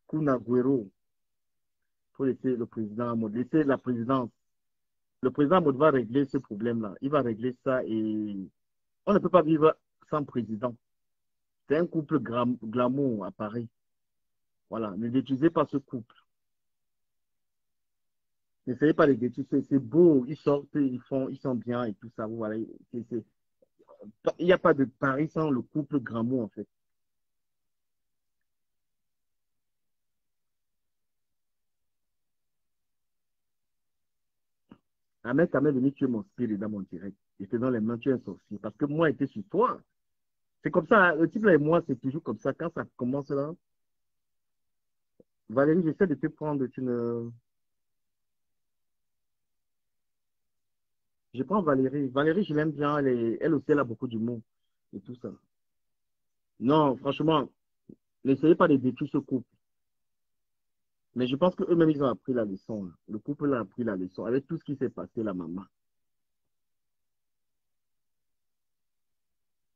Kun Agüero, pour laisser le président Ahmed, laisser la présidence. Le président Ahmed va régler ce problème-là. Il va régler ça et on ne peut pas vivre sans président. C'est un couple glamour à Paris. Voilà, ne détruisez pas ce couple. N'essayez pas de détruire. C'est beau, ils sortent, ils sont bien et tout ça. Voilà. Il n'y a pas de Paris sans le couple glamour, en fait. Ahmed est venu tuer mon spirit dans mon direct. J'étais dans les mains, tu es un sorcier. Parce que moi, j'étais sur toi. C'est comme ça, le type là et moi, c'est toujours comme ça. Quand ça commence là, Valérie, j'essaie de te prendre, tu ne... Je prends Valérie. Valérie, je l'aime bien. Elle aussi, elle a beaucoup d'humour et tout ça. Non, franchement, n'essayez pas de détruire ce couple. Mais je pense qu'eux-mêmes, ils ont appris la leçon, là. Le couple a appris la leçon avec tout ce qui s'est passé, la maman.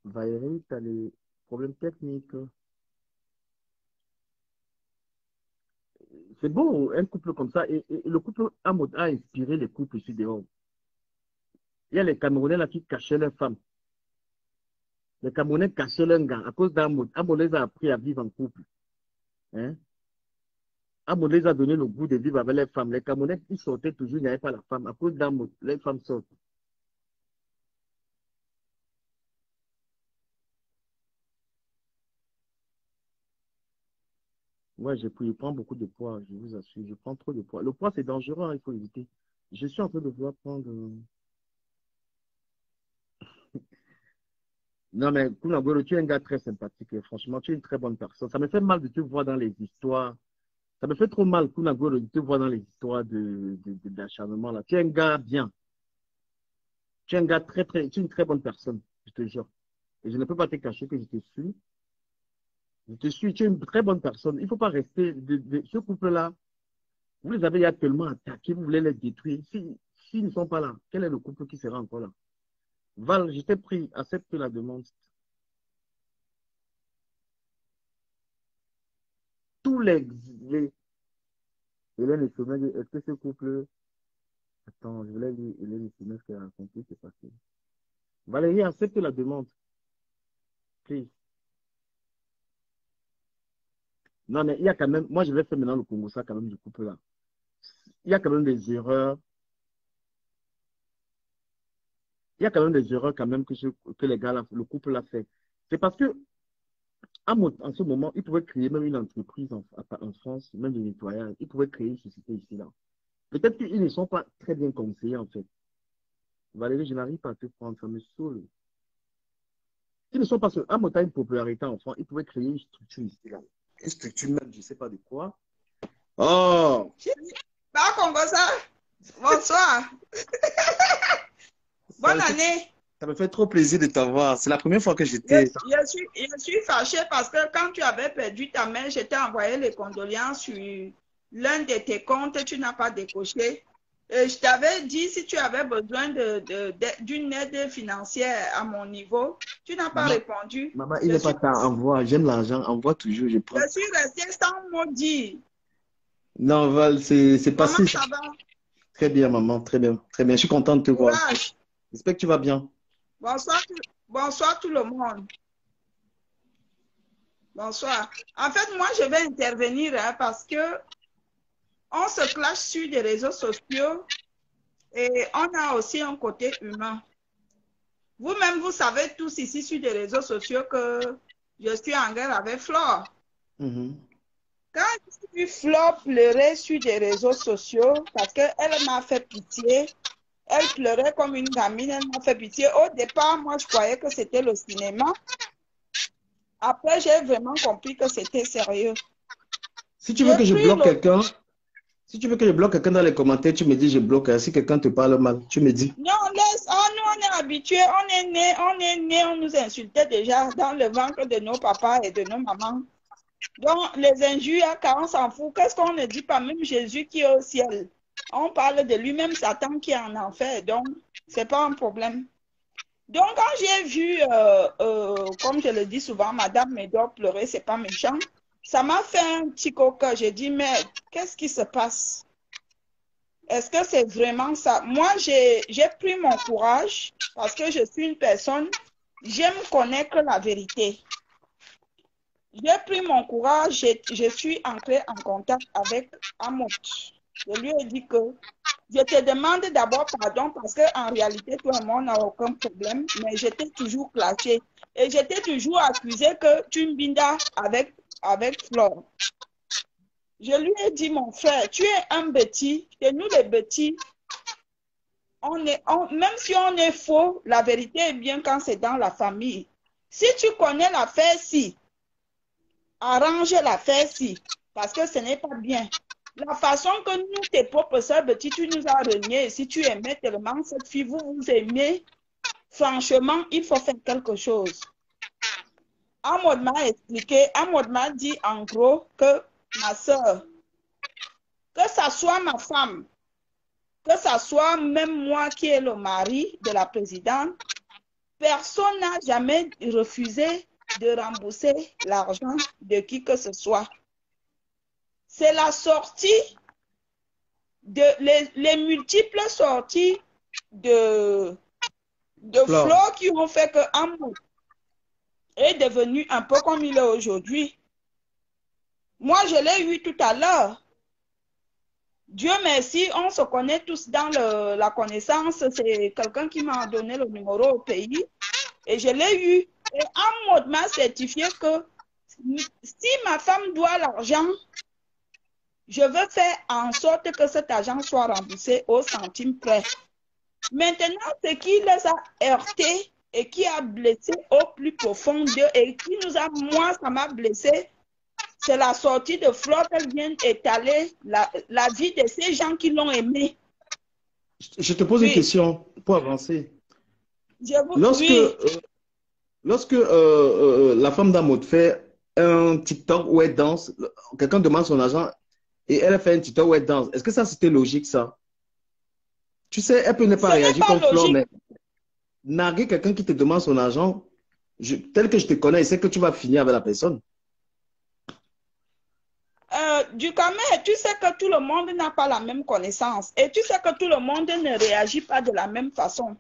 Valérie, tu as les problèmes techniques. C'est beau, un couple comme ça. Et le couple a inspiré les couples ici dehors. Il y a les Camerounais là qui cachaient leurs femmes. Les Camerounais cachaient leurs gars à cause d'Amoud. Amoud les a appris à vivre en couple. Hein? Amoud les a donné le goût de vivre avec les femmes. Les Camerounais, ils sortaient toujours, il n'y avait pas la femme. À cause d'Amoud, les femmes sortent. Moi, je prends beaucoup de poids, je vous assure. Je prends trop de poids. Le poids, c'est dangereux, hein, il faut éviter. Je suis en train de vouloir prendre. Non, mais Kunagoro, tu es un gars très sympathique. Et franchement, tu es une très bonne personne. Ça me fait mal de te voir dans les histoires. Ça me fait trop mal, Kunagoro, de te voir dans les histoires d'acharnement, là. Tu es un gars bien. Tu es un gars tu es une très bonne personne, je te jure. Et je ne peux pas te cacher que je te suis. Je te suis, tu es une très bonne personne. Il ne faut pas rester. Ce couple-là, vous les avez actuellement attaqués, vous voulez les détruire. S'ils ne sont pas là, quel est le couple qui sera encore là? Val, je t'ai pris, accepte la demande. Tous les Hélène et Sommet, est-ce que ce couple. Attends, je voulais lire Hélène et Sommet, ce qu'elle a raconté, c'est passé. Valérie, accepte la demande. Please. Non, mais il y a quand même. Moi, je vais faire maintenant le Congo, ça, quand même, du couple-là. Il y a quand même des erreurs. Il y a quand même des erreurs, quand même, que les gars, le couple a fait. C'est parce que, en ce moment, ils pouvaient créer même une entreprise en France, même de nettoyage. Ils pouvaient créer une société ici, là. Peut-être qu'ils ne sont pas très bien conseillés, en fait. Valérie, je n'arrive pas à te prendre, ça me saoule. Ils ne sont pas sur Amos a une popularité en France. Ils pouvaient créer une structure ici, là. Une structure même, je ne sais pas de quoi. Oh! Bah, Congo, ça. Bonsoir. Bonne année. Ça me fait trop plaisir de t'avoir. C'est la première fois que j'étais. Je suis fâchée parce que quand tu avais perdu ta main, je t'ai envoyé les condoléances sur l'un de tes comptes, tu n'as pas décoché. Et je t'avais dit si tu avais besoin d'une aide financière à mon niveau, tu n'as pas répondu. Maman, il n'est pas temps, envoie. J'aime l'argent, envoie toujours, je prends. Je suis restée sans mot dire. Non, Val, c'est passé. Comment ça va? Très bien, maman, très bien, très bien. Je suis content de te voir. J'espère que tu vas bien. Bonsoir tout le monde. Bonsoir. En fait, moi, je vais intervenir parce que on se clash sur les réseaux sociaux et on a aussi un côté humain. Vous-même, vous savez tous ici sur les réseaux sociaux que je suis en guerre avec Flore. Quand j'ai vu Flore pleurer sur des réseaux sociaux parce qu'elle m'a fait pitié, elle pleurait comme une gamine, elle m'a fait pitié. Au départ, moi, je croyais que c'était le cinéma. Après, j'ai vraiment compris que c'était sérieux. Si tu veux que je bloque quelqu'un, si tu veux que je bloque quelqu'un dans les commentaires, tu me dis je bloque. Si quelqu'un te parle mal, tu me dis. Non, laisse. Oh, nous, on est habitués. On nous insultait déjà dans le ventre de nos papas et de nos mamans. Donc, les injures, quand on s'en fout, qu'est-ce qu'on ne dit pas? Même Jésus qui est au ciel. On parle de lui-même, Satan qui est en enfer. Donc, ce n'est pas un problème. Donc, quand j'ai vu, comme je le dis souvent, Madame Médor pleurer, ce n'est pas méchant. ça m'a fait un petit coca. J'ai dit, mais qu'est-ce qui se passe? Est-ce que c'est vraiment ça? Moi, j'ai pris mon courage parce que je suis une personne, j'aime connaître la vérité. J'ai pris mon courage, je suis entrée en contact avec Amot. Je lui ai dit que je te demande d'abord pardon parce qu'en réalité, toi et moi, on n'a aucun problème, mais j'étais toujours clashée. Et j'étais toujours accusée que tu me bindas avec Flore. Je lui ai dit, mon frère, tu es un bêtis, et nous les bêtis, même si on est faux, la vérité est bien quand c'est dans la famille. Si tu connais l'affaire, si, arrange l'affaire-ci, parce que ce n'est pas bien. La façon que nous, tes propres soeurs, Betty, tu nous as renié, si tu aimais tellement cette fille, vous aimez, franchement, il faut faire quelque chose. Amod m'a expliqué, Amod m'a dit en gros que ma soeur, que ça soit ma femme, que ça soit même moi qui est le mari de la présidente, personne n'a jamais refusé de rembourser l'argent de qui que ce soit. C'est la sortie, les multiples sorties de Flo qui ont fait que Amour est devenu un peu comme il est aujourd'hui. Moi, je l'ai eu tout à l'heure. Dieu merci, on se connaît tous dans la connaissance. C'est quelqu'un qui m'a donné le numéro au pays. Et je l'ai eu. Et Amour m'a certifié que si ma femme doit l'argent, je veux faire en sorte que cet argent soit remboursé au centime près. Maintenant, ce qui les a heurtés et qui a blessé au plus profond d'eux et qui nous a, moi, ça m'a blessé, c'est la sortie de Flore. Elle vient étaler la vie de ces gens qui l'ont aimé. Je te pose une question pour avancer. Lorsque la femme d'Amod fait un TikTok où elle danse, quelqu'un demande son argent et elle a fait un TikTok où elle danse. Est-ce que ça, c'était logique, ça? Tu sais, elle peut ne pas réagir comme Flore, mais narguer quelqu'un qui te demande son argent, tel que je te connais, c'est que tu vas finir avec la personne. Ducamé, tu sais que tout le monde n'a pas la même connaissance et tu sais que tout le monde ne réagit pas de la même façon.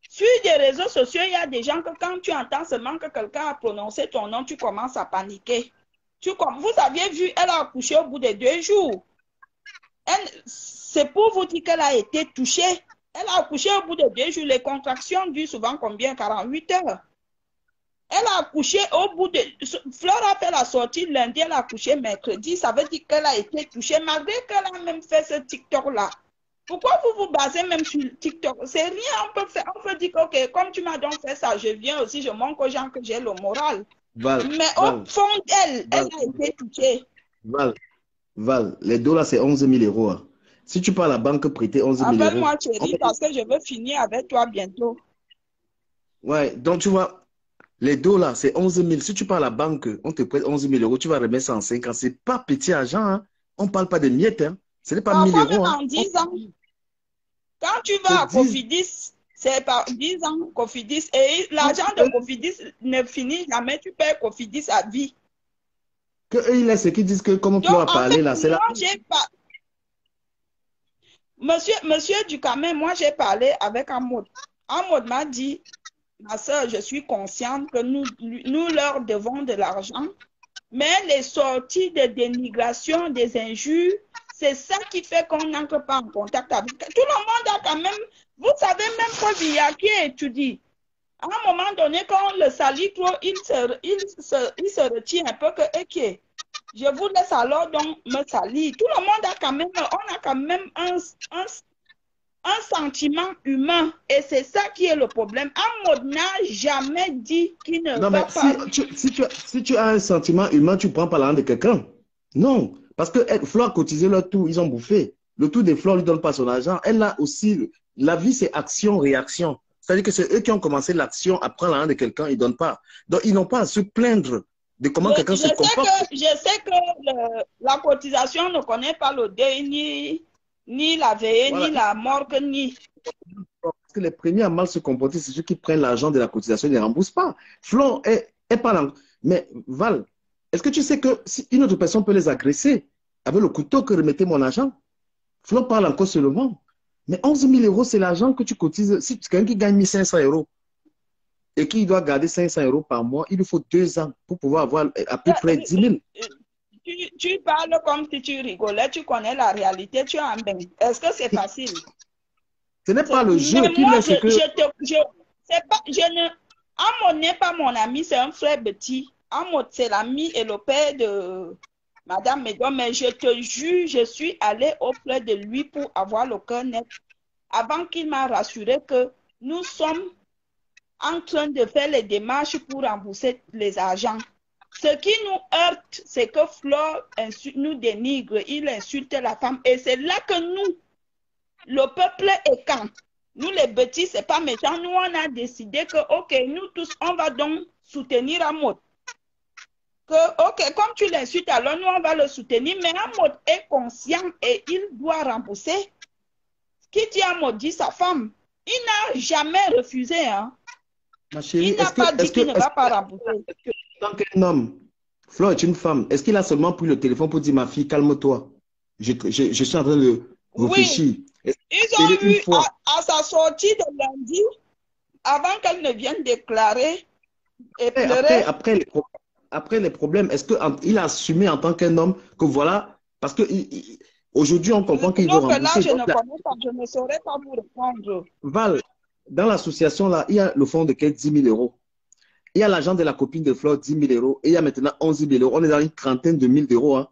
Sur les réseaux sociaux, il y a des gens que quand tu entends seulement que quelqu'un a prononcé ton nom, tu commences à paniquer. Vous aviez vu, elle a accouché au bout de 2 jours. C'est pour vous dire qu'elle a été touchée. Elle a accouché au bout de 2 jours. Les contractions durent souvent combien? 48 heures. Elle a accouché au bout de... Flore a fait la sortie lundi, elle a accouché mercredi. Ça veut dire qu'elle a été touchée malgré qu'elle a même fait ce TikTok-là. Pourquoi vous vous basez même sur TikTok? C'est rien, on peut dire que, ok, comme tu m'as donc fait ça, je viens aussi, je montre aux gens que j'ai le moral. Mais au fond d'elle, elle a été touchée. Val, les dollars, c'est 11 000 euros. Hein. Si tu pars à la banque prêter 11 000 euros... Appelle-moi chérie, parce que je veux finir avec toi bientôt. Ouais, donc tu vois, les dollars, c'est 11 000. Si tu pars à la banque, on te prête 11 000 euros, tu vas remettre ça en 5 ans. Ce n'est pas petit argent. Hein. On ne parle pas de miettes. Hein. Ce n'est pas 1 000 euros. Même en 10 ans. Quand tu vas à Cofidis, c'est par 10 ans Cofidis. Et l'argent de Cofidis ne finit jamais. Tu perds Cofidis à vie. Il y a ceux qui disent que, comme tu as parlé là, c'est là. Monsieur Ducamé, moi j'ai parlé avec Amod. Amod m'a dit, ma soeur, je suis consciente que nous leur devons de l'argent, mais les sorties de dénigration, des injures, c'est ça qui fait qu'on n'entre pas en contact avec. Tout le monde a quand même, vous savez même que Villaki étudie. À un moment donné, quand on le salit trop, il se retire un peu que, ok, je vous laisse alors donc me salir. Tout le monde a quand même, on a quand même un sentiment humain et c'est ça qui est le problème. Amod n'a jamais dit qu'il ne va pas. Si tu as un sentiment humain, tu ne prends pas l'argent de quelqu'un. Non, parce que Flore a cotisé leur tout, ils ont bouffé. Le tout des Flore ne lui donne pas son argent. Elle a aussi, la vie c'est action-réaction. C'est-à-dire que c'est eux qui ont commencé l'action à prendre l'argent de quelqu'un, ils ne donnent pas. Donc ils n'ont pas à se plaindre de comment quelqu'un se comporte. Je sais que la cotisation ne connaît pas le deuil, ni la veillée, ni la morgue, ni... Parce que les premiers à mal se comporter, c'est ceux qui prennent l'argent de la cotisation et ne remboursent pas. Flore est pas là. Mais Val, Est-ce que tu sais que si une autre personne peut les agresser avec le couteau que remettait mon argent, Flo parle encore seulement. Mais 11 000 euros, c'est l'argent que tu cotises. Si quelqu'un qui gagne 1 500 euros et qui doit garder 500 euros par mois, il lui faut 2 ans pour pouvoir avoir à peu près 10 000. Tu parles comme si tu rigolais, tu connais la réalité, tu es en bain. Est-ce que c'est facile? Ce n'est pas le jeu qui moi, laisse que... Amod n'est pas mon ami, c'est un frère petit. Amod, c'est l'ami et le père de Madame Medon, mais je te jure, je suis allée auprès de lui pour avoir le cœur net avant qu'il m'a rassuré que nous sommes en train de faire les démarches pour rembourser les argents. Ce qui nous heurte, c'est que Flore nous dénigre, il insulte la femme. Et c'est là que nous, le peuple est quand? Nous, les petits, ce n'est pas méchant. Nous, on a décidé que, OK, nous tous, on va donc soutenir Amod. Que, OK, comme tu l'insultes, alors nous, on va le soutenir. Mais Amod est conscient et il doit rembourser. Qui dit Amod dit sa femme. Il n'a jamais refusé. Hein. Ma chérie, il n'a pas dit qu'il ne va pas rembourser. Tant qu'un homme, Flo est une femme, est-ce qu'il a seulement pris le téléphone pour dire ma fille, calme-toi? Je suis en train de réfléchir. Oui, ils ont eu à sa sortie de lundi, avant qu'elle ne vienne déclarer et pleurer. Après les problèmes, est-ce qu'il a assumé en tant qu'un homme que voilà, parce que aujourd'hui on comprend qu'il veut rembourser. Là, je ne connais pas, je ne saurais pas vous répondre. Val, dans l'association là, il y a le fonds de quête 10 000 euros. Il y a l'argent de la copine de Flore, 10 000 euros. Et il y a maintenant 11 000 euros. On est dans une trentaine de mille d'euros. Hein.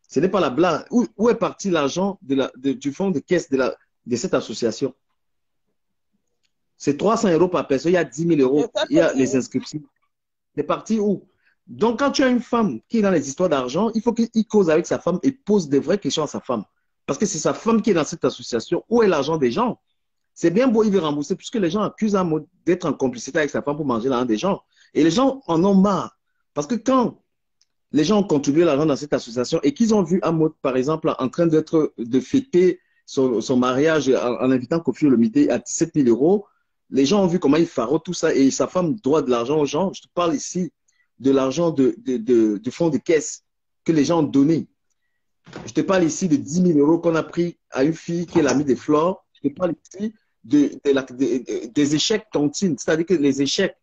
Ce n'est pas la blague. Où est parti l'argent du fonds de caisse de cette association? C'est 300 euros par personne. Il y a 10 000 euros. Il y a les inscriptions. C'est parti où? Donc, quand tu as une femme qui est dans les histoires d'argent, il faut qu'il cause avec sa femme et pose des vraies questions à sa femme. Parce que c'est sa femme qui est dans cette association. Où est l'argent des gens? C'est bien beau, il veut rembourser, puisque les gens accusent un mot d'être en complicité avec sa femme pour manger l'argent des gens. Et les gens en ont marre. Parce que quand les gens ont contribué l'argent dans cette association et qu'ils ont vu Amod, par exemple, en train de fêter son mariage en invitant Kofi Olomide à 17 000 euros, les gens ont vu comment il faro tout ça et sa femme doit de l'argent aux gens. Je te parle ici de l'argent du fonds de caisse que les gens ont donné. Je te parle ici de 10 000 euros qu'on a pris à une fille qui est l'amie de Flore. Je te parle ici des échecs tontines, c'est-à-dire que les échecs,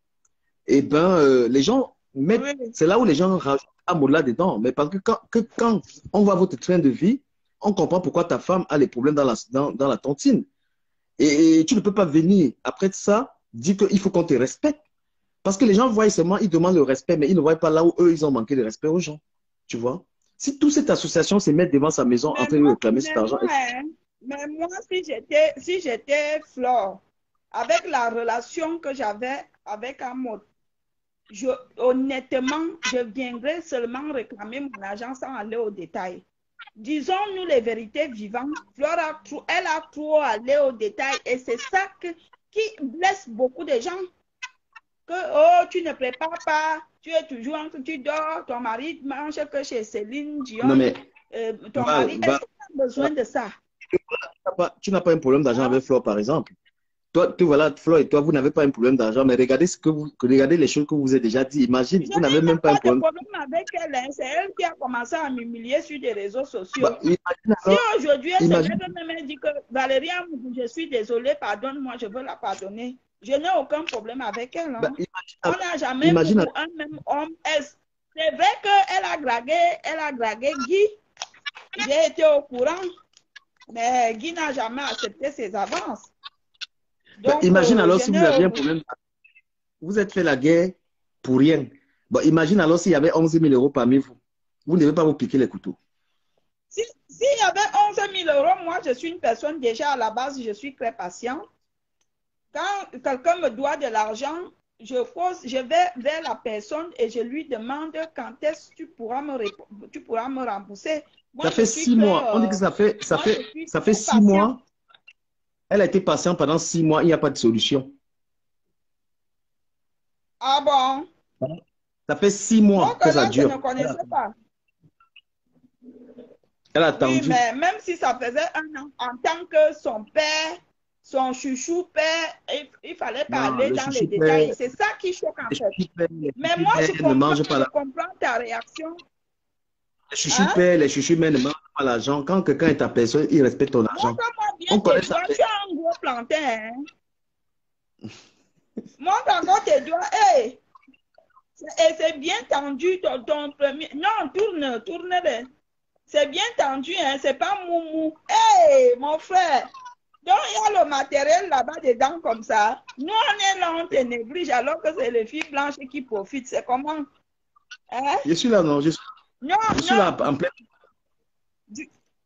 eh ben, les gens mettent, c'est là où les gens rajoutent Amod là-dedans. Mais parce que quand on voit votre train de vie, on comprend pourquoi ta femme a les problèmes dans la tontine. Et tu ne peux pas venir après ça dire qu'il faut qu'on te respecte. Parce que les gens voient seulement, ils demandent le respect, mais ils ne voient pas là où eux, ils ont manqué de respect aux gens. Tu vois? Si toute cette association se met devant sa maison en train de réclamer cet argent. Mais moi, si j'étais Flore, avec la relation que j'avais avec Amod, honnêtement, je viendrais seulement réclamer mon argent sans aller au détail. Disons-nous les vérités vivantes. Flore, elle a trop allé au détail et c'est ça qui blesse beaucoup de gens. Que, oh, tu ne prépares pas, tu es toujours en train, tu dors, ton mari mange que chez Céline Dion. Non, mais, ton mari, est-ce que tu as besoin de ça? Tu n'as pas un problème d'argent avec Flore, par exemple. Toi, voilà, Flore et toi, vous n'avez pas un problème d'argent, mais regardez regardez les choses que vous avez déjà dit. Imagine, vous n'avez même pas un problème. Je n'ai pas de problème avec elle. Hein. C'est elle qui a commencé à m'humilier sur des réseaux sociaux. Bah, si aujourd'hui, elle se lève même et dit que Valérie, je suis désolée, pardonne-moi, je veux la pardonner. Je n'ai aucun problème avec elle. Hein. Bah, on n'a jamais vu un même homme. C'est vrai qu'elle a dragué Guy. J'ai été au courant. Mais Guy n'a jamais accepté ses avances. Donc, imagine alors si vous aviez un problème. Vous êtes fait la guerre pour rien. Bon, imagine alors s'il y avait 11 000 euros parmi vous. Vous ne devez pas vous piquer les couteaux. S'il y avait 11 000 euros, moi, je suis une personne déjà à la base, je suis très patiente. Quand quelqu'un me doit de l'argent, je vais vers la personne et je lui demande quand est-ce que tu pourras me rembourser. Moi, ça fait 6 mois. On dit que ça fait 6 mois. Elle a été patiente pendant 6 mois. Il n'y a pas de solution. Ah bon? Ça fait 6 mois donc, que ça dure. Je ne connaissais pas. Elle a attendu. Oui, mais même si ça faisait 1 an, en tant que son père, son chouchou père, il fallait Non, parler le dans les chouchou détails. père, C'est ça qui choque en le fait. chouchou père, Mais moi, ne mange pas je comprends ta réaction. les chouchous Hein? père, les chouchous mère ne mangent pas l'argent. Quand quelqu'un est ta personne, il respecte ton argent. Montre-moi bien On connaît tes ça. doigts, tu as un gros plantain. Hein? Montre encore tes doigts. Hey! Et c'est bien tendu ton premier. Non, tourne-le. C'est bien tendu, hein? C'est pas moumou. Hey, mon frère! Donc, il y a le matériel là-bas dedans comme ça. Nous, on est là, on te néglige alors que c'est les filles blanches qui profitent. C'est comment? Hein? Je suis là, non, je Non, suis là non. en plein.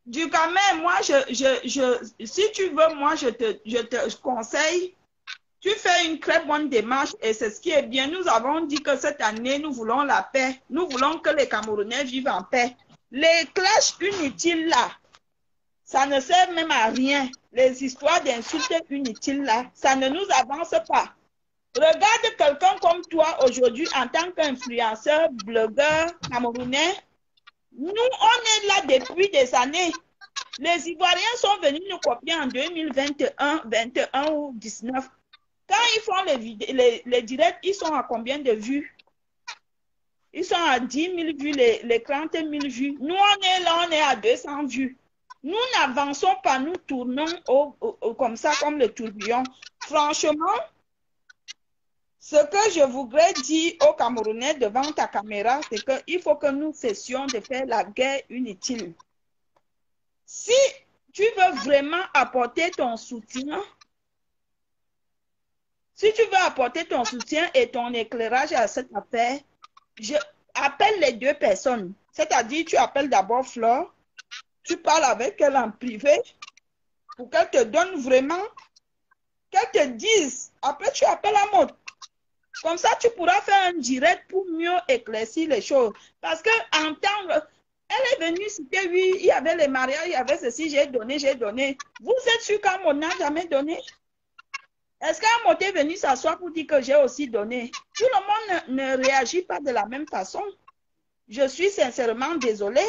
Du quand même, moi, si tu veux, moi, je te conseille, tu fais une très bonne démarche et c'est ce qui est bien. Nous avons dit que cette année, nous voulons la paix. Nous voulons que les Camerounais vivent en paix. Les clashs inutiles là, ça ne sert même à rien. Les histoires d'insultes inutiles là, ça ne nous avance pas. Regarde quelqu'un comme toi aujourd'hui en tant qu'influenceur, blogueur camerounais. Nous, on est là depuis des années. Les Ivoiriens sont venus nous copier en 2021, 21 ou 19. Quand ils font les directs, ils sont à combien de vues? Ils sont à 10 000 vues, les 30 000 vues. Nous, on est là, on est à 200 vues. Nous n'avançons pas, nous tournons comme ça, comme le tourbillon. Franchement, ce que je voudrais dire aux Camerounais devant ta caméra, c'est qu'il faut que nous cessions de faire la guerre inutile. Si tu veux vraiment apporter ton soutien, si tu veux apporter ton soutien et ton éclairage à cette affaire, je appelle les deux personnes. C'est-à-dire, tu appelles d'abord Flore, tu parles avec elle en privé pour qu'elle te donne vraiment, qu'elle te dise. Après, tu appelles Amot. Comme ça, tu pourras faire un direct pour mieux éclaircir les choses. Parce que en temps, elle est venue citer, oui, il y avait les mariages, il y avait ceci, j'ai donné, j'ai donné. Vous êtes sûr qu'Amot n'a jamais donné? Est-ce qu'Amot est venu s'asseoir pour dire que j'ai aussi donné? Tout le monde ne réagit pas de la même façon. Je suis sincèrement désolée.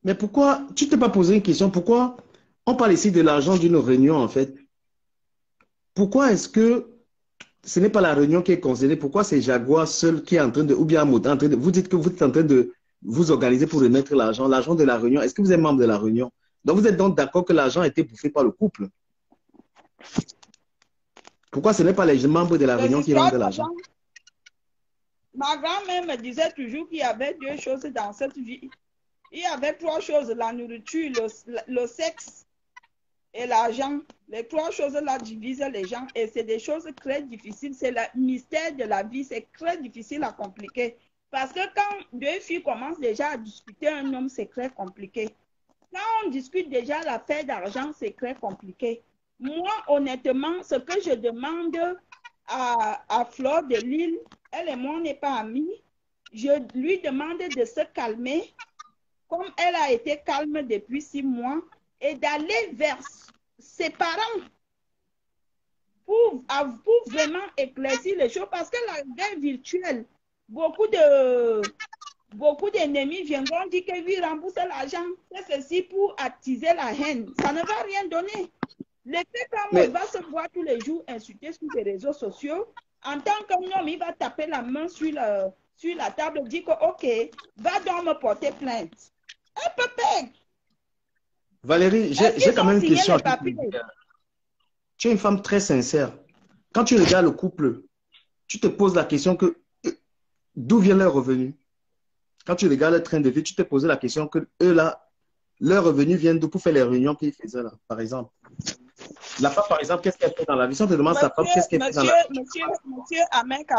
Mais pourquoi, tu t'es pas posé une question, pourquoi on parle ici de l'argent d'une réunion en fait? Pourquoi est-ce que ce n'est pas la réunion qui est concernée? Pourquoi c'est Jaguar seul qui est en train de, ou bien Amot, en train de, vous dites que vous êtes en train de vous organiser pour remettre l'argent de la réunion. Est-ce que vous êtes membre de la réunion? Donc vous êtes donc d'accord que l'argent a été bouffé par le couple? Pourquoi ce n'est pas les membres de la réunion qui rendent l'argent? Ma grand-mère me disait toujours qu'il y avait deux choses dans cette vie. Il y avait trois choses, la nourriture, le sexe et l'argent. Les trois choses-là divisent les gens et c'est des choses très difficiles. C'est le mystère de la vie, c'est très difficile à compliquer. Parce que quand deux filles commencent déjà à discuter un homme, c'est très compliqué. Quand on discute déjà l'affaire d'argent, c'est très compliqué. Moi, honnêtement, ce que je demande à Flore de Lille, elle et moi, on n'est pas amis. Je lui demande de se calmer, comme elle a été calme depuis 6 mois, et d'aller vers ses parents pour vraiment éclaircir les choses. Parce que la guerre virtuelle, beaucoup d'ennemis viendront dire que lui rembourse l'argent, c'est ceci pour attiser la haine. Ça ne va rien donner. L'effet quand on va se voir tous les jours insulter sur les réseaux sociaux, en tant qu'homme, il va taper la main sur la table et dire que ok, va donc me porter plainte. Un peu pègre. Valérie, j'ai quand même une question. Tu es une femme très sincère. Quand tu regardes le couple, tu te poses la question que d'où vient leur revenu? Quand tu regardes le train de vie, tu te poses la question que eux là, leurs revenus viennent d'où pour faire les réunions qu'ils faisaient là, par exemple. La femme, par exemple, qu'est-ce qu'elle fait dans la vie? Si on te demande sa femme, qu'est-ce qu'elle fait dans la vie? Monsieur Amek,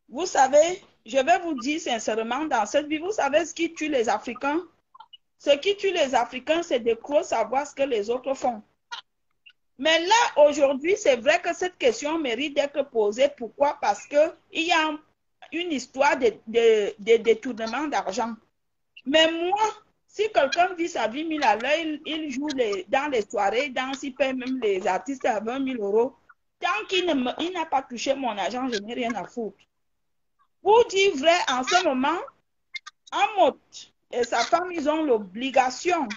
vous savez, je vais vous dire sincèrement, dans cette vie, vous savez ce qui tue les Africains? Ce qui tue les Africains, c'est de trop savoir ce que les autres font. Mais là, aujourd'hui, c'est vrai que cette question mérite d'être posée. Pourquoi? Parce qu'il y a une histoire de détournement d'argent. Mais moi, si quelqu'un vit sa vie mille à l'heure, il joue dans les soirées, il paie même les artistes à 20 000 €. Tant qu'il n'a pas touché mon argent, je n'ai rien à foutre. Pour dire vrai, en ce moment, Amot et sa femme, ils ont l'obligation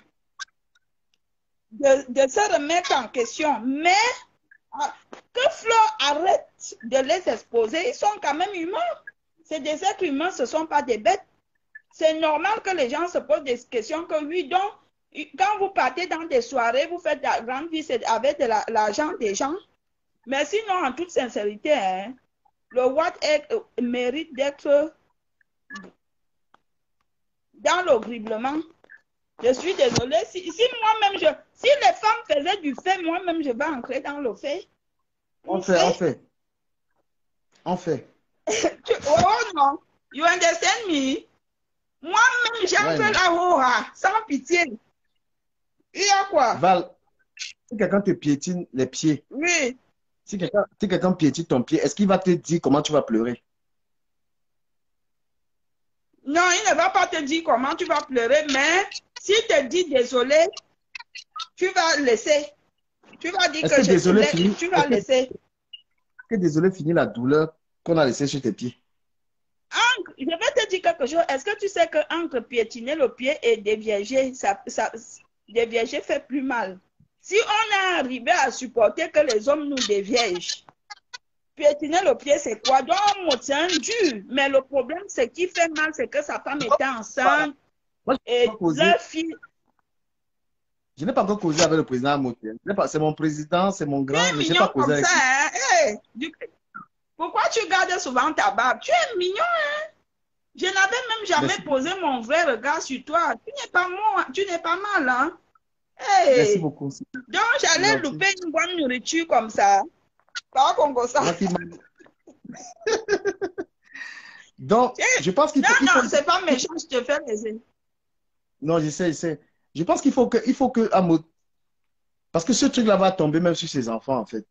de se remettre en question. Mais que Flo arrête de les exposer, ils sont quand même humains. C'est des êtres humains, ce ne sont pas des bêtes. C'est normal que les gens se posent des questions que oui, donc, quand vous partez dans des soirées, vous faites de la grande vie, c'est avec de l'argent des gens. Mais sinon, en toute sincérité, hein, le What mérite d'être dans l'horriblement. Je suis désolée. Si moi-même, si les femmes faisaient du fait, moi-même, je vais entrer dans le fait. On fait. Oh non. You understand me? Moi-même, j'entre là-haut, sans pitié. Il y a quoi? Val, si quelqu'un te piétine les pieds, oui. Si quelqu'un piétine ton pied, est-ce qu'il va te dire comment tu vas pleurer? Non, il ne va pas te dire comment tu vas pleurer, mais s'il te dit désolé, tu vas laisser. Tu vas dire que désolé tu vas laisser. Est-ce que désolé finit la douleur qu'on a laissée sur tes pieds? Je vais te dire quelque chose. Est-ce que tu sais qu'entre piétiner le pied et dévierger, dévierger fait plus mal? Si on est arrivé à supporter que les hommes nous déviergent, piétiner le pied, c'est quoi? Donc, c'est un dur. Mais le problème, c'est qui fait mal, c'est que sa femme était enceinte. Et leur fille... Je n'ai pas encore causé avec le président Amoté. C'est mon président, c'est mon grand, mais je n'ai pas causé avec lui. Pourquoi tu gardes souvent ta barbe? Tu es mignon, hein? Je n'avais même jamais posé mon vrai regard sur toi. Tu n'es pas moi, tu n'es pas mal, hein? Hey. Merci beaucoup. Donc, j'allais louper une bonne nourriture comme ça. Pas comme ça. Donc, je pense qu'il faut... Non, c'est pas méchant, je te fais plaisir. Non, je sais. Je pense qu'il faut que Amod... Parce que ce truc-là va tomber même sur ses enfants, en fait.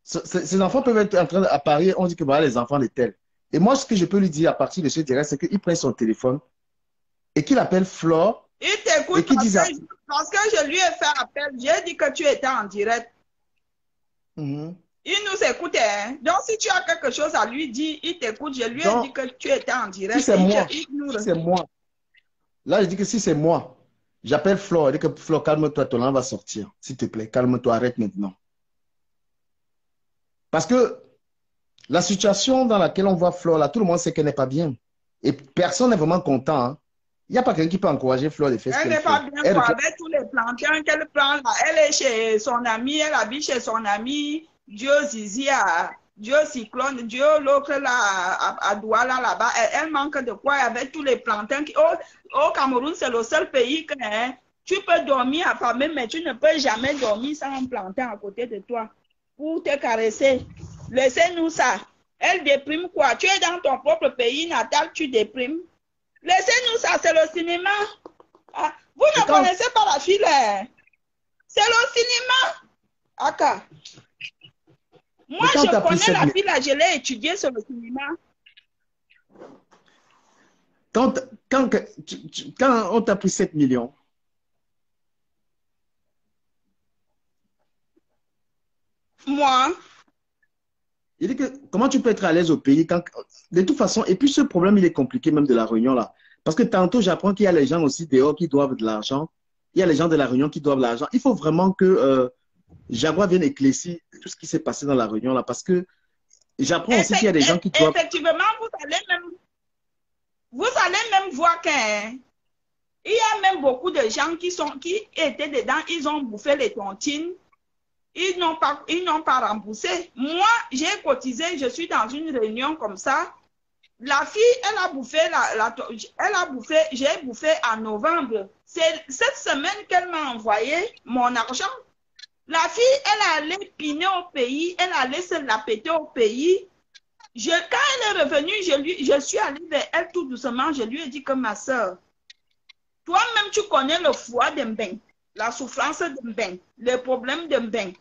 Ces enfants peuvent être en train d'apparaître, on dit que voilà les enfants de tels. Et moi, ce que je peux lui dire à partir de ce direct, c'est qu'il prenne son téléphone et qu'il appelle Flore. Il t'écoute parce que je lui ai fait appel. J'ai dit que tu étais en direct. Il nous écoutait. Hein? Donc, si tu as quelque chose à lui dire, il t'écoute. Je lui ai dit que tu étais en direct. Si c'est moi. Là, je dis que si c'est moi, j'appelle Flore. Je dis que Flore, calme-toi, ton langue va sortir. S'il te plaît, calme-toi, arrête maintenant. Parce que la situation dans laquelle on voit Flore, là, tout le monde sait qu'elle n'est pas bien. Et personne n'est vraiment content. Hein. Il n'y a pas quelqu'un qui peut encourager Flore de faire ce qu'elle fait. Elle n'est pas bien quoi, avec tous les plantains qu'elle prend là. Elle est chez son ami, elle habite chez son ami. Dieu Zizi, Dieu Cyclone, Dieu l'autre là, à Douala là-bas. Elle manque de quoi avec tous les plantains. Au Cameroun, c'est le seul pays que tu peux dormir affamé, mais tu ne peux jamais dormir sans un plantain à côté de toi. Pour te caresser. Laissez-nous ça. Elle déprime quoi? Tu es dans ton propre pays natal, tu déprimes. Laissez-nous ça, c'est le cinéma. Ah, vous ne connaissez pas la fille là. C'est le cinéma. Aka. Moi, je connais la fille là, je l'ai étudiée sur le cinéma. Quand on t'a pris 7 millions, moi. Il dit que comment tu peux être à l'aise au pays quand, de toute façon, et puis ce problème, il est compliqué même de la Réunion là. Parce que tantôt, j'apprends qu'il y a les gens aussi dehors qui doivent de l'argent. Il y a les gens de la Réunion qui doivent de l'argent. Il faut vraiment que Jaguar vienne éclaircir tout ce qui s'est passé dans la Réunion là. Parce que j'apprends aussi qu'il y a des gens qui doivent... Effectivement, vous allez même voir qu'il y a même beaucoup de gens qui étaient dedans, ils ont bouffé les tontines. Ils n'ont pas remboursé. Moi, j'ai cotisé, je suis dans une réunion comme ça. La fille, elle a bouffé, j'ai bouffé en novembre. C'est cette semaine qu'elle m'a envoyé mon argent. La fille, elle allait piner au pays, elle allait se la péter au pays. Quand elle est revenue, je suis allée vers elle tout doucement, je lui ai dit que ma soeur, toi-même tu connais le foie d'un bain. La souffrance d'un bain, les problèmes d'un bain.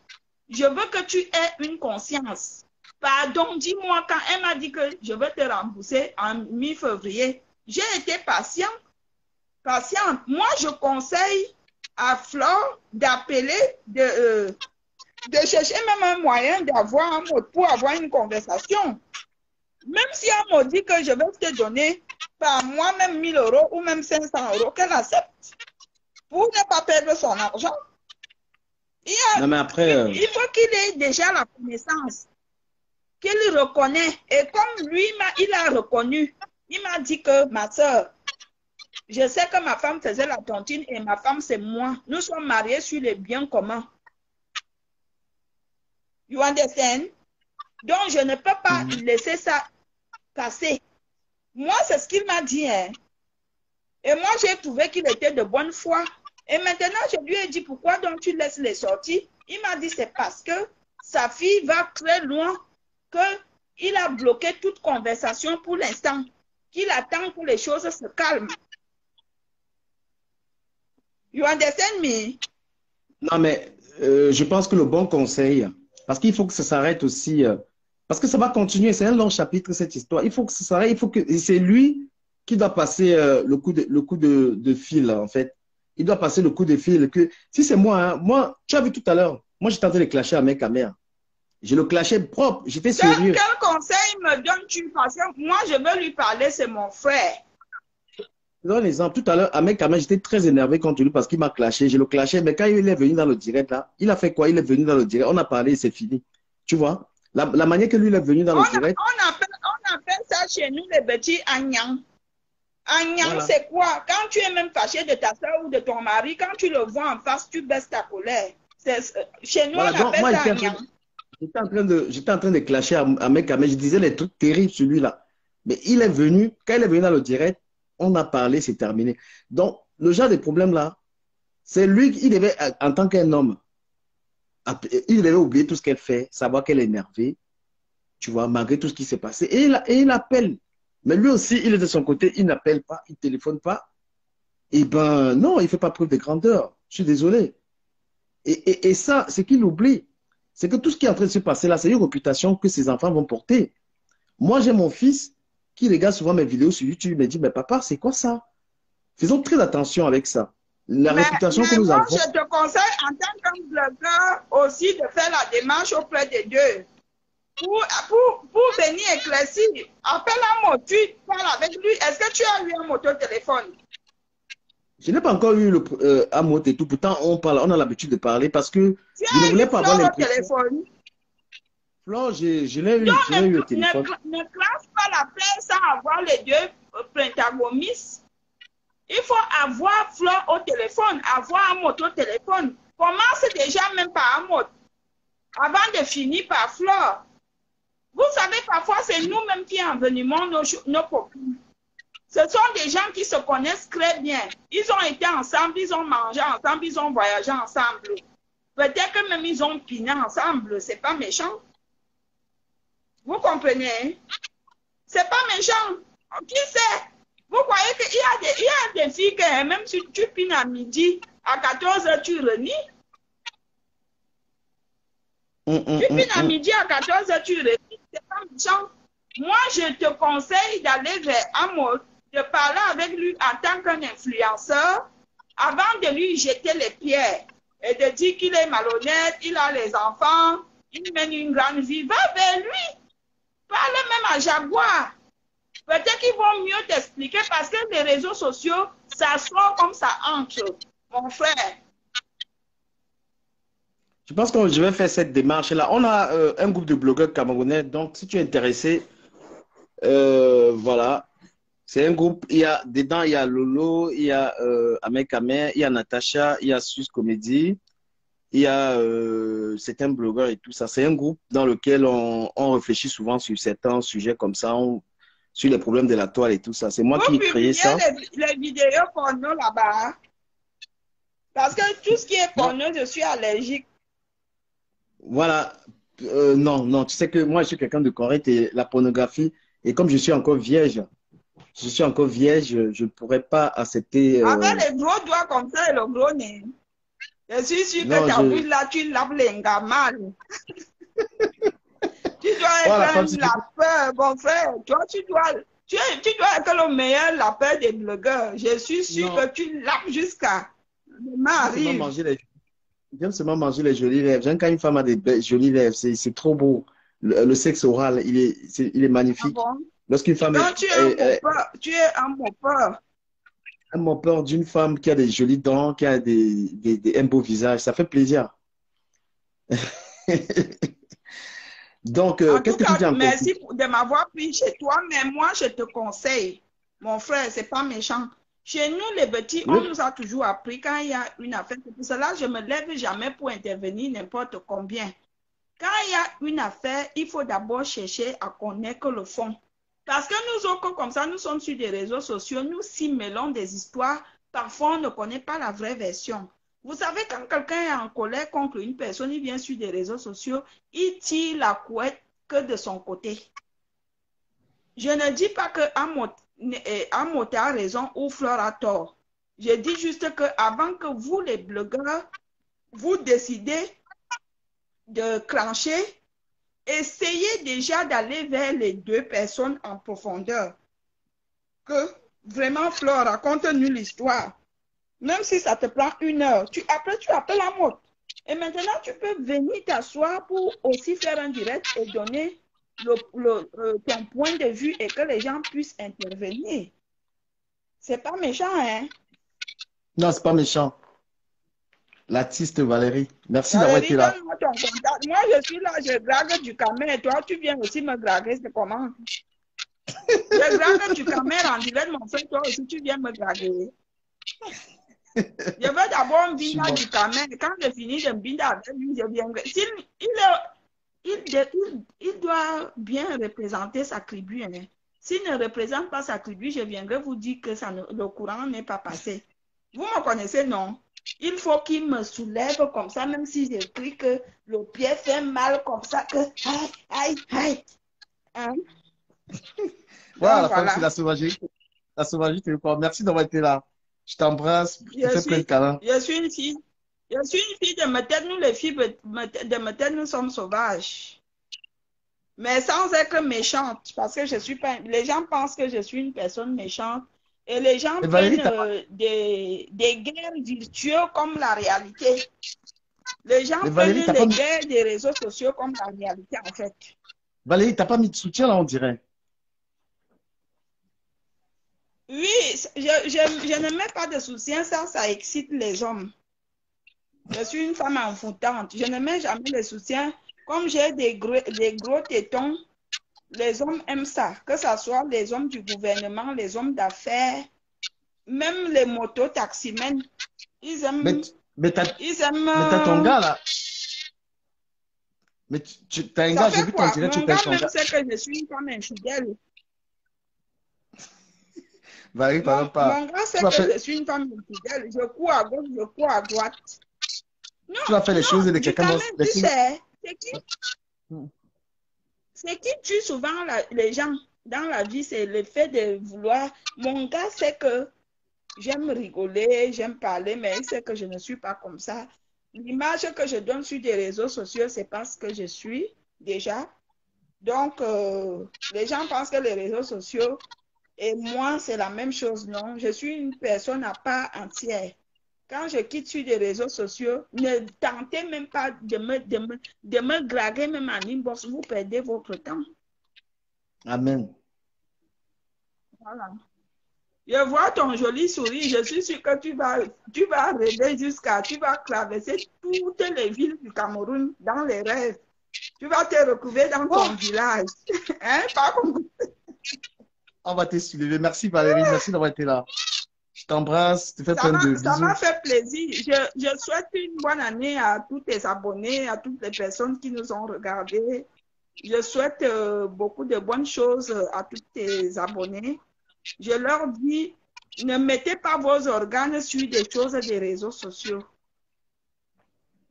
Je veux que tu aies une conscience. Pardon, dis-moi quand elle m'a dit que je vais te rembourser en mi-février. J'ai été patiente. Moi, je conseille à Flore d'appeler, de chercher même un moyen d'avoir un mot pour avoir une conversation. Même si elle me dit que je vais te donner par mois même 1 000 € ou même 500 €, qu'elle accepte. Pour ne pas perdre son argent. Non, mais après, Il faut qu'il ait déjà la connaissance, qu'il reconnaît. Et comme lui, il a reconnu, il m'a dit que ma soeur, je sais que ma femme faisait la tontine et ma femme, c'est moi. Nous sommes mariés sur les biens communs. You understand? Donc, je ne peux pas laisser ça passer. Moi, c'est ce qu'il m'a dit. Hein. Et moi, j'ai trouvé qu'il était de bonne foi. Et maintenant, je lui ai dit, pourquoi donc tu laisses les sorties? Il m'a dit, c'est parce que sa fille va très loin, qu'il a bloqué toute conversation pour l'instant, qu'il attend que les choses se calment. You understand me? non, mais je pense que le bon conseil, parce qu'il faut que ça s'arrête aussi, parce que ça va continuer, c'est un long chapitre, cette histoire. Il faut que ça s'arrête, il faut que c'est lui qui doit passer le coup de fil, en fait. Il doit passer le coup de fil. Que, si c'est moi, hein, moi, tu as vu tout à l'heure, moi j'étais en train de clasher à mec à mère. Je le clashais propre, j'étais sérieux. Quel conseil me donnes-tu? Parce que moi, je veux lui parler, c'est mon frère. Je donne un exemple. Tout à l'heure, à mec à mère, j'étais très énervé contre lui parce qu'il m'a clashé. Je le clashais, mais quand il est venu dans le direct, là, il a fait quoi? Il est venu dans le direct, on a parlé, c'est fini. Tu vois? La manière que lui il est venu dans le direct. On appelle ça chez nous les petits agnans. Agnang, Voilà. c'est quoi? Quand tu es même fâché de ta soeur ou de ton mari, quand tu le vois en face, tu baisses ta colère. Chez nous, Voilà, on donc, appelle moi, ça Agnang. j'étais en train de clasher à mec à mère. Je disais des trucs terribles sur lui là. Mais il est venu, quand il est venu dans le direct, on a parlé, c'est terminé. Donc, le genre de problème là, c'est lui qui devait, en tant qu'un homme, il devait oublier tout ce qu'elle fait, savoir qu'elle est énervée, tu vois, malgré tout ce qui s'est passé. Et il appelle. Mais lui aussi, il est de son côté, il n'appelle pas, il ne téléphone pas. Eh ben non, il ne fait pas preuve de grandeur. Je suis désolé. Et ça, ce qu'il oublie, c'est que tout ce qui est en train de se passer là, c'est une réputation que ses enfants vont porter. Moi, j'ai mon fils qui regarde souvent mes vidéos sur YouTube, il me dit, mais papa, c'est quoi ça? Faisons très attention avec ça. La réputation que nous moi, avons. je te conseille en tant que blogueur aussi de faire la démarche auprès des deux. Pour venir éclaircir, appelle un mot, tu parles avec lui. Est-ce que tu as eu un moto téléphone? Je n'ai pas encore eu le Amour et tout. Pourtant, on parle, on a l'habitude de parler parce que Tu je ne as voulais eu pas avoir Flore au l'impression. téléphone? Flore, je l'ai eu, Donc, je l'ai eu au téléphone. ne classe pas la paix sans avoir les deux protagonistes. Il faut avoir Flore au téléphone, avoir un moto téléphone. Commence déjà même par un mot avant de finir par Flore. Vous savez, parfois, c'est nous-mêmes qui envenimons nos copines. Ce sont des gens qui se connaissent très bien. Ils ont été ensemble, ils ont mangé ensemble, ils ont voyagé ensemble. Peut-être que même ils ont piné ensemble. C'est pas méchant. Vous comprenez? C'est pas méchant. Qui sait? Vous croyez qu'il y a des filles que même si tu pines à midi, à 14 h, tu renies? Tu pines à midi, à 14 h, tu renies. C'est pas méchant. Moi, je te conseille d'aller vers Amos, de parler avec lui en tant qu'un influenceur, avant de lui jeter les pierres et de dire qu'il est malhonnête, il a les enfants, il mène une grande vie. Va vers lui. Parle même à Jaguar. Peut-être qu'ils vont mieux t'expliquer parce que les réseaux sociaux, ça sort comme ça entre, mon frère. Je pense que je vais faire cette démarche-là. On a un groupe de blogueurs camerounais, donc si tu es intéressé, voilà. C'est un groupe, dedans, il y a Lolo, il y a Amek Amer, il y a Natacha, il y a Sus Comédie, il y a certains blogueurs et tout ça. C'est un groupe dans lequel on réfléchit souvent sur certains sujets comme ça, sur les problèmes de la toile et tout ça. C'est moi qui ai créé ça. Les vidéos porno là-bas. Parce que tout ce qui est porno, je suis allergique. Voilà. Non, tu sais que moi, je suis quelqu'un de correct et la pornographie, et comme je suis encore vierge, je ne pourrais pas accepter. Avec les gros doigts comme ça et le gros nez. Je suis sûr que ta bouche là, tu laves les mal. Tu dois être un lapeur, mon frère. Toi, tu dois être le meilleur lapeur des blogueurs. Je suis sûr que tu laves jusqu'à J'aime seulement manger les jolies lèvres. J'aime quand une femme a des jolies lèvres. C'est trop beau. Le sexe oral, il est magnifique. Ah bon? Lorsqu'une femme donc, tu es un mopeur. Un mopeur d'une femme qui a des jolies dents, qui a un beau visage, ça fait plaisir. Donc, En qu'est-ce tout que tu cas, dis en merci conclusion? de m'avoir pris chez toi, mais moi, je te conseille, mon frère, c'est pas méchant. Chez nous, les petits, on Oui. nous a toujours appris quand il y a une affaire. C'est pour cela que je me lève jamais pour intervenir n'importe combien. Quand il y a une affaire, il faut d'abord chercher à connaître le fond. Parce que nous autres, comme ça, nous sommes sur des réseaux sociaux, nous s'y mêlons des histoires. Parfois, on ne connaît pas la vraie version. Vous savez, quand quelqu'un est en colère contre une personne, il vient sur des réseaux sociaux, il tire la couette que de son côté. Je ne dis pas que Amote a raison ou Fleur a tort. Je dis juste que avant que vous, les blogueurs, vous décidez de clencher, essayez déjà d'aller vers les deux personnes en profondeur. Que vraiment, Fleur, raconte-nous l'histoire. Même si ça te prend 1 heure, après, tu appelles la mode. Et maintenant, tu peux venir t'asseoir pour aussi faire un direct et donner ton point de vue et que les gens puissent intervenir. C'est pas méchant, hein? Non, c'est pas méchant. L'artiste Valérie. Merci d'avoir été Valérie, là. donne-moi ton contact. Moi, je suis là, je drague du camé et toi, tu viens aussi me draguer. C'est comment? Je drague du camé en direct, mon frère, toi aussi, tu viens me draguer. Je veux d'abord Je suis Mbinda bon. du Cameroun. Quand je finis de Mbinda avec lui, je viendrai. Il doit bien représenter sa tribu. Hein. S'il ne représente pas sa tribu, je viendrai vous dire que le courant n'est pas passé. Vous me connaissez, non? Il faut qu'il me soulève comme ça, même si j'écris que le pied fait mal comme ça, que aïe, aïe, aïe. Hein? Voilà, Donc la femme, c'est voilà. la sauvagerie. La sauvagerie, c'est quoi? Merci d'avoir été là. Je t'embrasse. Je te Je fais plein de suis, câlins. je suis une fille. Je suis une fille de Metel. Nous, les filles de Metel, nous sommes sauvages. Mais sans être méchante, parce que je suis pas. Les gens pensent que je suis une personne méchante et les gens Et prennent Valérie, t'as des guerres virtuelles comme la réalité. Les gens mais prennent Valérie, t'as pas les mis, guerres des réseaux sociaux comme la réalité, en fait. Valérie, t'as pas mis de soutien là, on dirait. Oui, je ne mets pas de soutien, ça excite les hommes. Je suis une femme envoûtante. Je ne mets jamais de soutien. Comme j'ai des gros tétons, les hommes aiment ça. Que ce soit les hommes du gouvernement, les hommes d'affaires, même les motos-taximens. Ils Mais, aiment. mais Ils aiment. mais t'as ton gars là. Mais t'as un Ça gars, j'ai fait vu ton quoi? direct, Mon tu as gars ton même gars. sait que je suis une femme infidèle. Valérie, pardon pas. Mon gars Tu sait vas faire, que je suis une femme infidèle. Je cours à gauche, je cours à droite. Non, tu vas faire les choses non, de du quelqu'un quand d'autre. même, tu sais, c'est qui tue souvent les gens dans la vie, c'est le fait de vouloir. Mon gars sait que j'aime rigoler, j'aime parler, mais il sait que je ne suis pas comme ça. L'image que je donne sur des réseaux sociaux, c'est parce que je suis déjà. Donc, les gens pensent que les réseaux sociaux et moi, c'est la même chose. Non, je suis une personne à part entière. Quand je quitte sur des réseaux sociaux, ne tentez même pas de me draguer même en inbox. Vous perdez votre temps. Amen. Voilà. Je vois ton joli sourire. Je suis sûre que tu vas rêver tu vas traverser toutes les villes du Cameroun dans les rêves. Tu vas te retrouver dans Oh, ton village. Hein? Pas comme... on va te soulever. Merci Valérie, merci d'avoir été là. Je t'embrasse, je te fais plein de Ça m'a bisous. fait plaisir. Je souhaite une bonne année à tous tes abonnés, à toutes les personnes qui nous ont regardés. Je souhaite beaucoup de bonnes choses à tous tes abonnés. Je leur dis, ne mettez pas vos organes sur des choses des réseaux sociaux.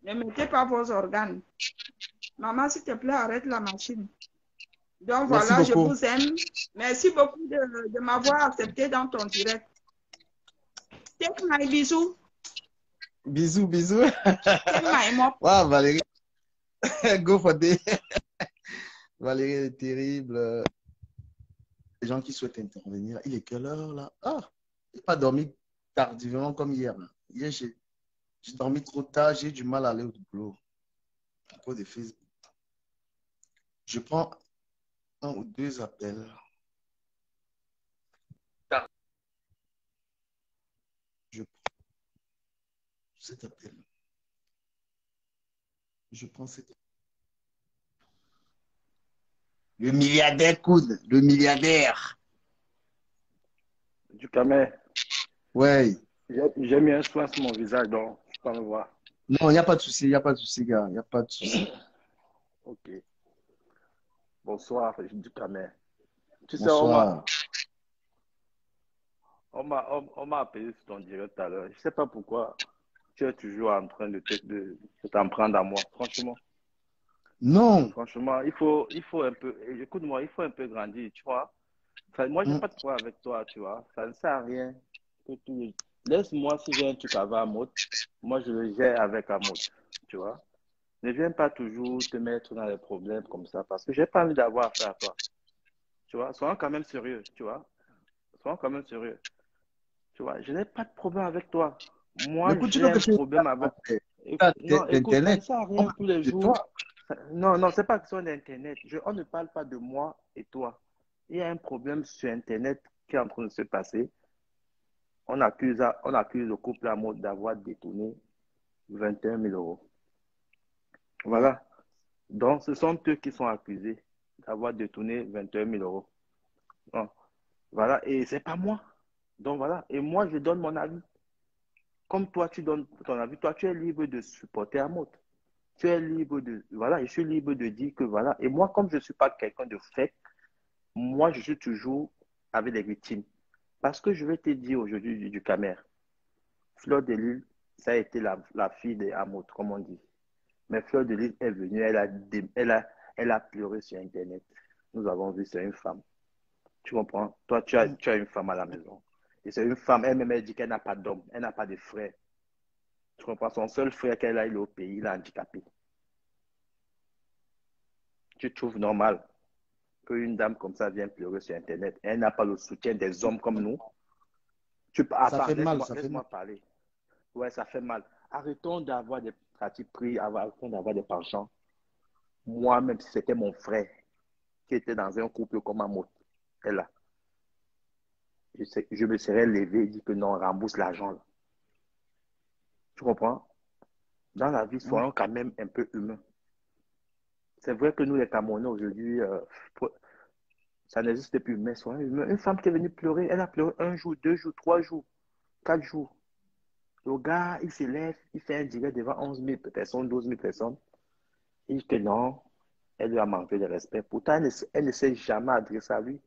Ne mettez pas vos organes. Maman, s'il te plaît, arrête la machine. Donc Merci voilà, je beaucoup. vous aime. Merci beaucoup de m'avoir accepté dans ton direct. Take my bisous. Bisous, bisous. Take my mop. Wow, Valérie, go for day. Valérie est terrible. Les gens qui souhaitent intervenir, il est quelle heure là? Ah, je n'ai pas dormi tardivement comme hier. Là. Hier, j'ai dormi trop tard, j'ai eu du mal à aller au boulot à cause de Facebook. Je prends 1 ou 2 appels. Je prends cet appel. Je prends cette... Le milliardaire Koun, le milliardaire. Du camé, Ouais. j'ai mis un soin sur mon visage, donc je peux me voir. Non, il n'y a pas de souci, il n'y a pas de souci, gars. Il n'y a pas de souci. Ok. Bonsoir, du camé. Tu sais, Bonsoir. on m'a appelé sur ton direct tout à l'heure. Je ne sais pas pourquoi tu es toujours en train de t'en prendre à moi. Non. Franchement, il faut un peu, écoute-moi, il faut un peu grandir, tu vois. Moi, j'ai Hmm. pas de problème avec toi, tu vois. Ça ne sert à rien. Laisse-moi, si j'ai un truc avec Amout, moi, je le gère avec Amout, tu vois. Ne viens pas toujours te mettre dans les problèmes comme ça, parce que j'ai pas envie d'avoir affaire à toi, tu vois. Soyons quand même sérieux, tu vois. Soyons quand même sérieux, tu vois. Je n'ai pas de problème avec toi. Mais Moi, écoute, tu j'ai veux que un tu problème avec... Non, écoute, ça ne d'Internet. sert à On rien parle tous les de jours. toi. Non, non, c'est pas question d'Internet. On ne parle pas de moi et toi. Il y a un problème sur Internet qui est en train de se passer. On accuse le couple Amour d'avoir détourné 21 000 euros. Ouais. Voilà. Donc, ce sont eux qui sont accusés d'avoir détourné 21 000 euros. Bon. Voilà. Et c'est pas moi. Donc, voilà. Et moi, je donne mon avis. Comme toi, tu donnes ton avis. Toi, tu es libre de supporter Amour. Tu es libre de... Voilà. Je suis libre de dire que voilà. Et moi, comme je ne suis pas quelqu'un de fake, moi, je suis toujours avec les victimes. Parce que je vais te dire aujourd'hui du Camer. Fleur de Lille, ça a été la fille de Hamout, comme on dit. Mais Fleur de Lille est venue, elle a pleuré sur Internet. Nous avons vu, c'est une femme. Tu comprends? Toi, tu as une femme à la maison. Et c'est une femme, elle-même, elle dit qu'elle n'a pas d'homme, elle n'a pas de frère. Tu comprends? Son seul frère qu'elle a, il est au pays, il est handicapé. Tu trouves normal qu'une dame comme ça vienne pleurer sur Internet? Elle n'a pas le soutien des hommes comme nous. Ça Attends, fait mal, ça fait mal. laisse-moi parler. Ouais, ça fait mal. Arrêtons d'avoir des pratiques pris, arrêtons d'avoir des penchants. Moi, même si c'était mon frère qui était dans un couple comme Amout, elle là, je me serais levé et dit que non, rembourse l'argent. Tu comprends? Dans la vie, Ouais. soyons quand même un peu humains. C'est vrai que nous, les Camerounais, aujourd'hui, ça n'existe plus, mais soyons humains. Une femme qui est venue pleurer, elle a pleuré 1 jour, 2 jours, 3 jours, 4 jours. Le gars, il s'élève, il fait un direct devant 11 000 personnes, 12 000 personnes. Il dit que non, elle lui a manqué de respect. Pourtant, elle ne s'est jamais adressée à lui.